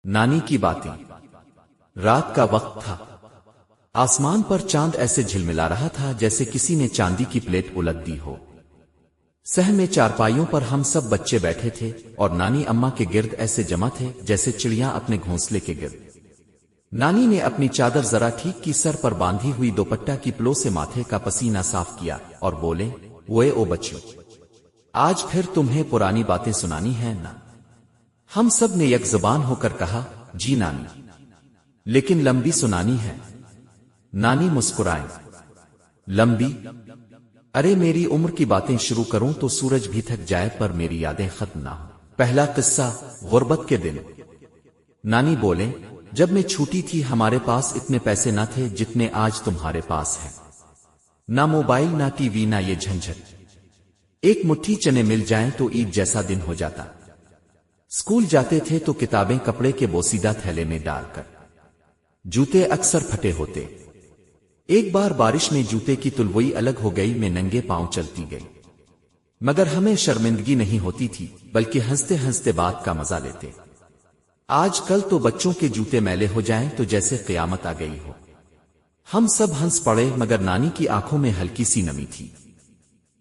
نانی کی باتیں۔ رات کا وقت تھا۔ آسمان پر چاند ایسے جھلملا رہا تھا جیسے کسی نے چاندی کی پلیٹ الٹ دی ہو۔ صحن میں چارپائیوں پر ہم سب بچے بیٹھے تھے اور نانی اماں کے گرد ایسے جمع تھے جیسے چڑیاں اپنے گھونسلے کے گرد۔ نانی نے اپنی چادر ذرا ٹھیک کی، سر پر باندھی ہوئی دوپٹہ کی پلو سے ماتھے کا پسینہ صاف کیا اور بولے، اوئے او بچوں، آج پھر تمہیں پرانی باتیں سنانی ہیں نا؟ ہم سب نے یک زبان ہو کر کہا، جی نانی، لیکن لمبی سنانی ہے۔ نانی مسکرائیں، لمبی؟ ارے میری عمر کی باتیں شروع کروں تو سورج بھی تھک جائے پر میری یادیں ختم نہ ہوں۔ پہلا قصہ، غربت کے دن۔ نانی بولے، جب میں چھوٹی تھی ہمارے پاس اتنے پیسے نہ تھے جتنے آج تمہارے پاس ہیں۔ نہ موبائل، نہ ٹی وی، نہ یہ جھنجھٹ۔ ایک مٹھی چنے مل جائیں تو عید جیسا دن ہو جاتا۔ اسکول جاتے تھے تو کتابیں کپڑے کے بوسیدہ تھیلے میں ڈال کر، جوتے اکثر پھٹے ہوتے۔ ایک بار بارش میں جوتے کی تلوئی الگ ہو گئی، میں ننگے پاؤں چلتی گئی، مگر ہمیں شرمندگی نہیں ہوتی تھی بلکہ ہنستے ہنستے بات کا مزہ لیتے۔ آج کل تو بچوں کے جوتے میلے ہو جائیں تو جیسے قیامت آ گئی ہو۔ ہم سب ہنس پڑے مگر نانی کی آنکھوں میں ہلکی سی نمی تھی۔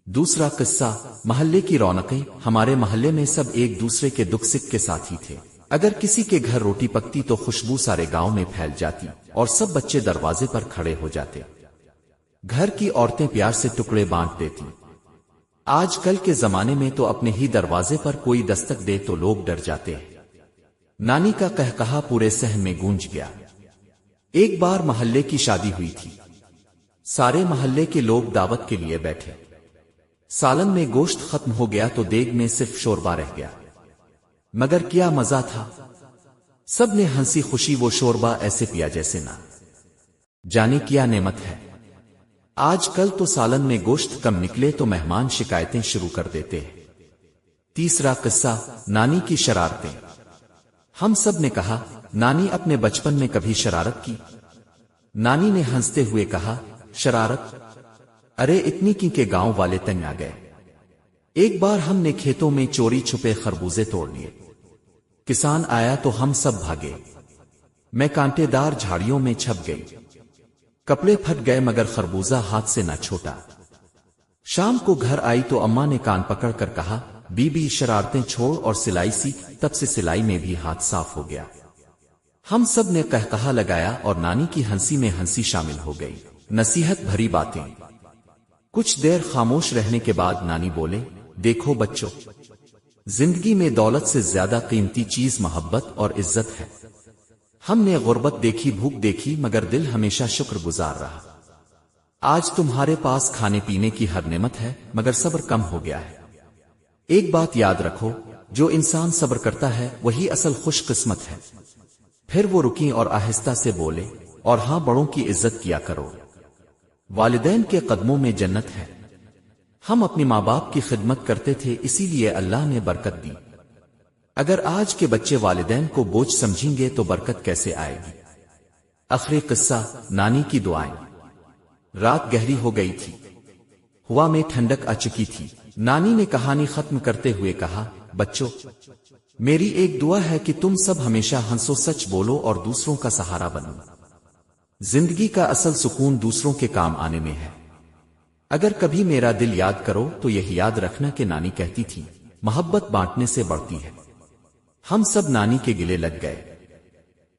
دوسرا قصہ، محلے کی رونقیں۔ ہمارے محلے میں سب ایک دوسرے کے دکھ سکھ کے ساتھی تھے۔ اگر کسی کے گھر روٹی پکتی تو خوشبو سارے گاؤں میں پھیل جاتی اور سب بچے دروازے پر کھڑے ہو جاتے۔ گھر کی عورتیں پیار سے ٹکڑے بانٹ دیتی۔ آج کل کے زمانے میں تو اپنے ہی دروازے پر کوئی دستک دے تو لوگ ڈر جاتے ہیں۔ نانی کا قہقہا پورے صحن میں گونج گیا۔ ایک بار محلے کی شادی ہوئی تھی۔ سارے محلے کے لوگ دعوت کے لیے بیٹھے۔ سالن میں گوشت ختم ہو گیا تو دیگ میں صرف شوربہ رہ گیا، مگر کیا مزہ تھا۔ سب نے ہنسی خوشی وہ شوربہ ایسے پیا جیسے نہ جانے کیا نعمت ہے۔ آج کل تو سالن میں گوشت کم نکلے تو مہمان شکایتیں شروع کر دیتے ہیں۔ تیسرا قصہ، نانی کی شرارتیں۔ ہم سب نے کہا، نانی اپنے بچپن میں کبھی شرارت کی؟ نانی نے ہنستے ہوئے کہا، شرارت؟ ارے اتنی کی کہ گاؤں والے تنگ آ گئے۔ ایک بار ہم نے کھیتوں میں چوری چھپے خربوزے توڑ لیے۔ کسان آیا تو ہم سب بھاگے۔ میں کانٹے دار جھاڑیوں میں چھپ گئی۔ کپڑے پھٹ گئے مگر خربوزہ ہاتھ سے نہ چھوٹا۔ شام کو گھر آئی تو اماں نے کان پکڑ کر کہا، بی بی شرارتیں چھوڑ اور سلائی سیکھ۔ تب سے سلائی میں بھی ہاتھ صاف ہو گیا۔ ہم سب نے قہقہا لگایا اور نانی کی ہنسی میں ہنسی شامل ہو گئی۔ نصیحت بھری باتیں۔ کچھ دیر خاموش رہنے کے بعد نانی بولے، دیکھو بچوں، زندگی میں دولت سے زیادہ قیمتی چیز محبت اور عزت ہے۔ ہم نے غربت دیکھی، بھوک دیکھی، مگر دل ہمیشہ شکر گزار رہا۔ آج تمہارے پاس کھانے پینے کی ہر نعمت ہے مگر صبر کم ہو گیا ہے۔ ایک بات یاد رکھو، جو انسان صبر کرتا ہے وہی اصل خوش قسمت ہے۔ پھر وہ رکی اور آہستہ سے بولے، اور ہاں، بڑوں کی عزت کیا کرو۔ والدین کے قدموں میں جنت ہے۔ ہم اپنی ماں باپ کی خدمت کرتے تھے، اسی لیے اللہ نے برکت دی۔ اگر آج کے بچے والدین کو بوجھ سمجھیں گے تو برکت کیسے آئے گی؟ آخری قصہ، نانی کی دعائیں۔ رات گہری ہو گئی تھی، ہوا میں ٹھنڈک آ چکی تھی۔ نانی نے کہانی ختم کرتے ہوئے کہا، بچوں، میری ایک دعا ہے کہ تم سب ہمیشہ ہنسو، سچ بولو اور دوسروں کا سہارا بنو۔ زندگی کا اصل سکون دوسروں کے کام آنے میں ہے۔ اگر کبھی میرا دل یاد کرو تو یہی یاد رکھنا کہ نانی کہتی تھی، محبت بانٹنے سے بڑھتی ہے۔ ہم سب نانی کے گلے لگ گئے۔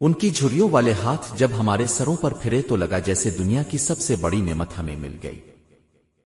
ان کی جھریوں والے ہاتھ جب ہمارے سروں پر پھرے تو لگا جیسے دنیا کی سب سے بڑی نعمت ہمیں مل گئی۔